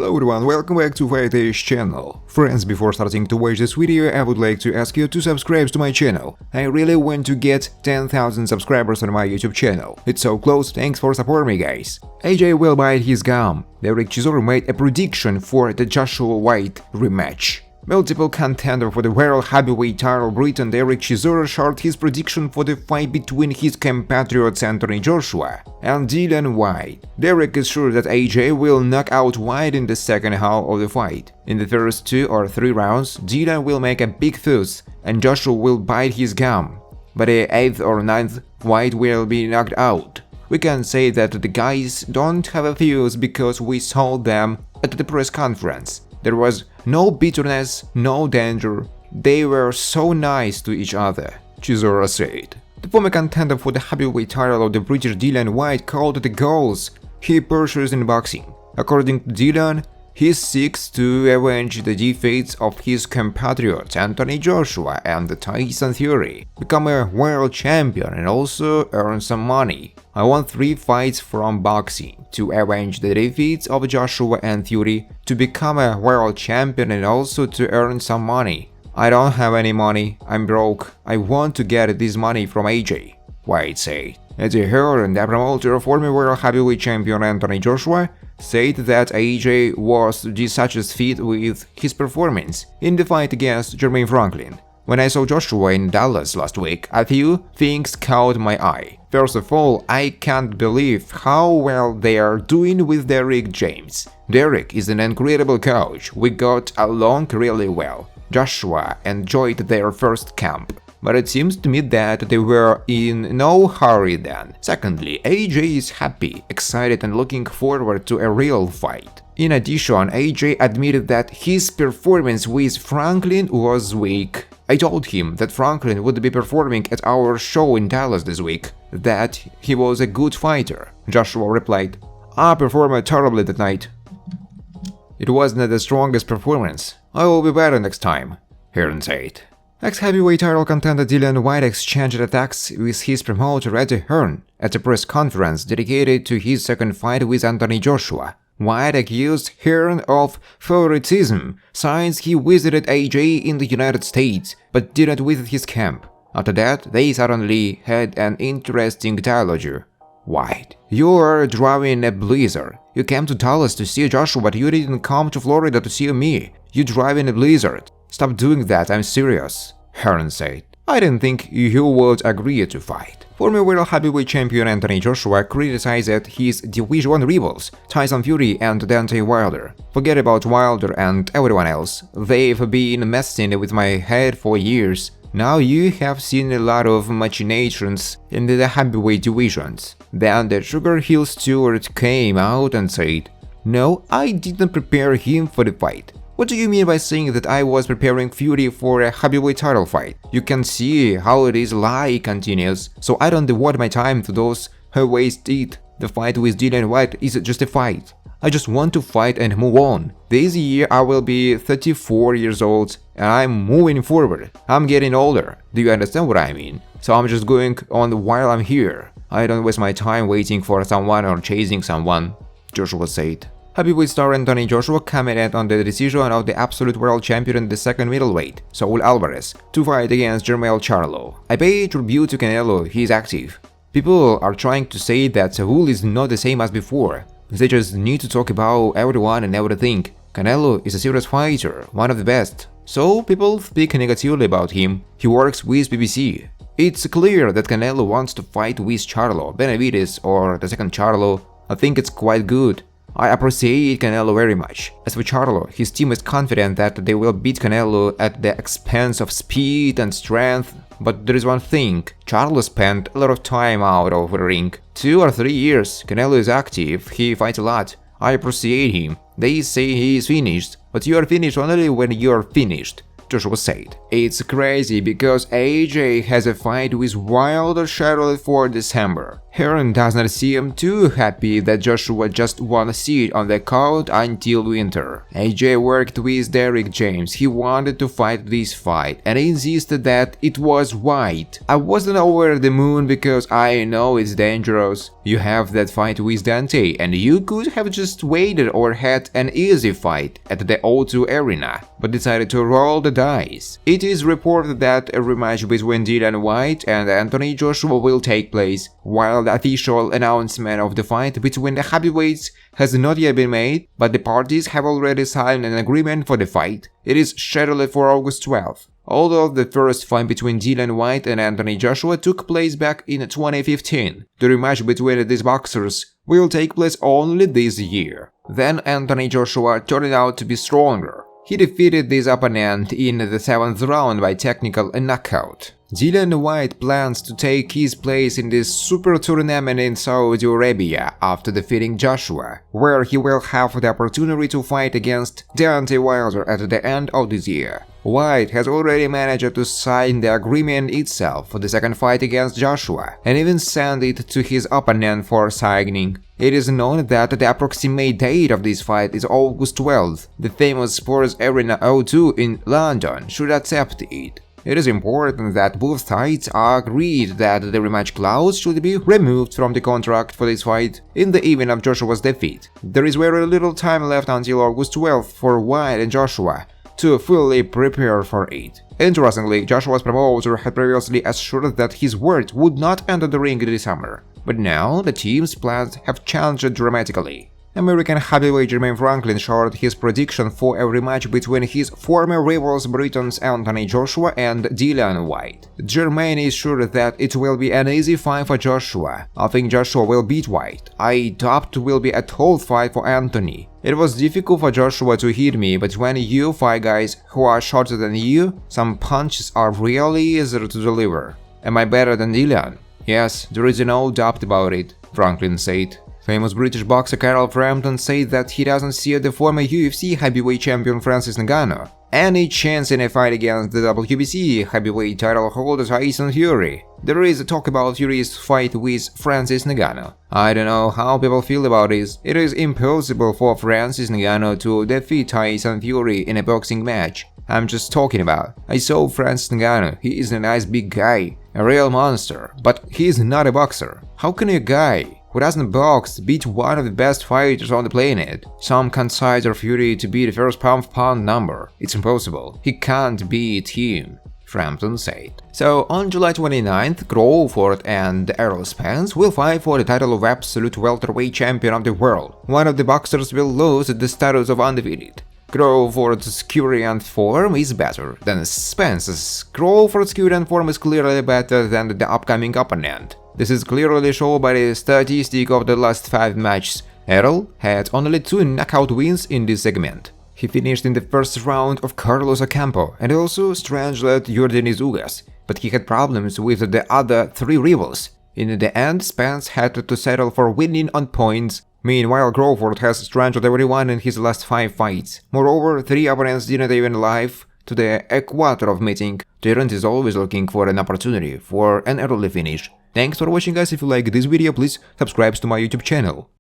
Hello everyone, welcome back to Fighters channel. Friends, before starting to watch this video, I would like to ask you to subscribe to my channel. I really want to get 10,000 subscribers on my YouTube channel. It's so close, thanks for supporting me guys. AJ will bite his gum. Dereck Chisora made a prediction for the Joshua White rematch. Multiple contender for the world heavyweight title Britain Dereck Chisora shared his prediction for the fight between his compatriots Anthony Joshua and Dillian White. Dereck is sure that AJ will knock out White in the second half of the fight. In the first 2 or 3 rounds, Dillian will make a big fuss and Joshua will bite his gum. By the 8th or 9th, White will be knocked out. We can say that the guys don't have a fuse because we saw them at the press conference. There was no bitterness, no danger. They were so nice to each other, Chisora said. The former contender for the heavyweight title of the British Dillian White called the goals he pursues in boxing. According to Dillian, he seeks to avenge the defeats of his compatriots Anthony Joshua and Tyson Fury, become a world champion and also earn some money. I want 3 fights from boxing, to avenge the defeats of Joshua and Fury, to become a world champion and also to earn some money. I don't have any money, I'm broke, I want to get this money from AJ, White said. As he heard, the promoter of former world heavyweight champion Anthony Joshua said that AJ was dissatisfied with his performance in the fight against Jermaine Franklin. When I saw Joshua in Dallas last week, a few things caught my eye. First of all, I can't believe how well they are doing with Dereck James. Dereck is an incredible coach, we got along really well. Joshua enjoyed their first camp, but it seems to me that they were in no hurry then. Secondly, AJ is happy, excited and looking forward to a real fight. In addition, AJ admitted that his performance with Franklin was weak. I told him that Franklin would be performing at our show in Dallas this week, that he was a good fighter. Joshua replied, "I performed terribly that night. It wasn't the strongest performance. I will be better next time," Hearn said. Ex-heavyweight title contender Dillian White exchanged attacks with his promoter Eddie Hearn at a press conference dedicated to his second fight with Anthony Joshua. White accused Hearn of favoritism since he visited AJ in the United States but didn't visit his camp. After that, they suddenly had an interesting dialogue. White: "You are driving a blizzard. You came to Dallas to see Joshua, but you didn't come to Florida to see me. You drive in a blizzard. Stop doing that, I'm serious," Hearn said. "I didn't think you would agree to fight." Former world heavyweight champion Anthony Joshua criticized his Division rivals, Tyson Fury and Deontay Wilder. "Forget about Wilder and everyone else. They've been messing with my head for years. Now you have seen a lot of machinations in the heavyweight divisions." Then the Sugar Hill Stewart came out and said, "No, I didn't prepare him for the fight." "What do you mean by saying that I was preparing Fury for a heavyweight title fight? You can see how it is," Lie continues. "So I don't devote my time to those who waste it. The fight with Dillian White is just a fight. I just want to fight and move on. This year I will be 34 years old and I'm moving forward. I'm getting older. Do you understand what I mean? So I'm just going on while I'm here. I don't waste my time waiting for someone or chasing someone," Joshua said. Heavyweight star Anthony Joshua commented on the decision of the absolute world champion in the second middleweight, Saul Alvarez, to fight against Charlo. "I pay tribute to Canelo, he is active. People are trying to say that Saul is not the same as before. They just need to talk about everyone and everything. Canelo is a serious fighter, one of the best. So people speak negatively about him. He works with BBC. It's clear that Canelo wants to fight with Charlo, Benavides or the second Charlo. I think it's quite good. I appreciate Canelo very much. As for Charlo, his team is confident that they will beat Canelo at the expense of speed and strength. But there is one thing, Charlo spent a lot of time out of the ring. 2 or 3 years, Canelo is active, he fights a lot. I appreciate him. They say he is finished, but you are finished only when you are finished. Joshua said. It's crazy because AJ has a fight with Wilder scheduled for December. Hearn does not seem too happy that Joshua just won a seat on the card until winter. AJ worked with Derek James. He wanted to fight this fight and insisted that it was White. I wasn't over the moon because I know it's dangerous. You have that fight with Dante and you could have just waited or had an easy fight at the O2 Arena, but decided to roll the dice. It is reported that a rematch between Dillian White and Anthony Joshua will take place, while the official announcement of the fight between the heavyweights has not yet been made, but the parties have already signed an agreement for the fight. It is scheduled for August 12th. Although the first fight between Dillian White and Anthony Joshua took place back in 2015, the rematch between these boxers will take place only this year. Then Anthony Joshua turned out to be stronger. He defeated his opponent in the 7th round by technical knockout. Dillian White plans to take his place in this super tournament in Saudi Arabia after defeating Joshua, where he will have the opportunity to fight against Deontay Wilder at the end of this year. White has already managed to sign the agreement itself for the second fight against Joshua, and even sent it to his opponent for signing. It is known that the approximate date of this fight is August 12th. The famous Sports Arena O2 in London should accept it. It is important that both sides agreed that the rematch clause should be removed from the contract for this fight in the event of Joshua's defeat. There is very little time left until August 12th for White and Joshua to fully prepare for it. Interestingly, Joshua's promoter had previously assured that his word would not enter the ring this summer, but now the team's plans have changed dramatically. American heavyweight Jermaine Franklin shared his prediction for a rematch between his former rivals Britain's Anthony Joshua and Dillian White. Jermaine is sure that it will be an easy fight for Joshua. I think Joshua will beat White. I doubt it will be a tall fight for Anthony. It was difficult for Joshua to hit me, but when you fight guys who are shorter than you, some punches are really easier to deliver. Am I better than Dillian? Yes, there is no doubt about it, Franklin said. Famous British boxer Carl Frampton said that he doesn't see the former UFC heavyweight champion Francis Ngannou any chance in a fight against the WBC heavyweight title holder Tyson Fury. There is talk about Fury's fight with Francis Ngannou. I don't know how people feel about this. It is impossible for Francis Ngannou to defeat Tyson Fury in a boxing match. I'm just talking about. I saw Francis Ngannou. He is a nice big guy, a real monster, but he is not a boxer. How can a guy who doesn't box beat one of the best fighters on the planet? Some consider Fury to be the first pound-for-pound number. It's impossible. He can't beat him, Frampton said. So, on July 29th, Crawford and Errol Spence will fight for the title of absolute welterweight champion of the world. One of the boxers will lose the status of undefeated. Crawford's current form is better than Spence's. Crawford's current form is clearly better than the upcoming opponent. This is clearly shown by the statistic of the last 5 matches. Errol had only 2 knockout wins in this segment. He finished in the first round of Carlos Ocampo and also strangled Yordenis Ugas, but he had problems with the other 3 rivals. In the end, Spence had to settle for winning on points. Meanwhile, Crawford has strangled everyone in his last 5 fights. Moreover, 3 opponents didn't even live to the equator of meeting. Tyrant is always looking for an opportunity for an early finish. Thanks for watching guys. If you like this video, please subscribe to my YouTube channel.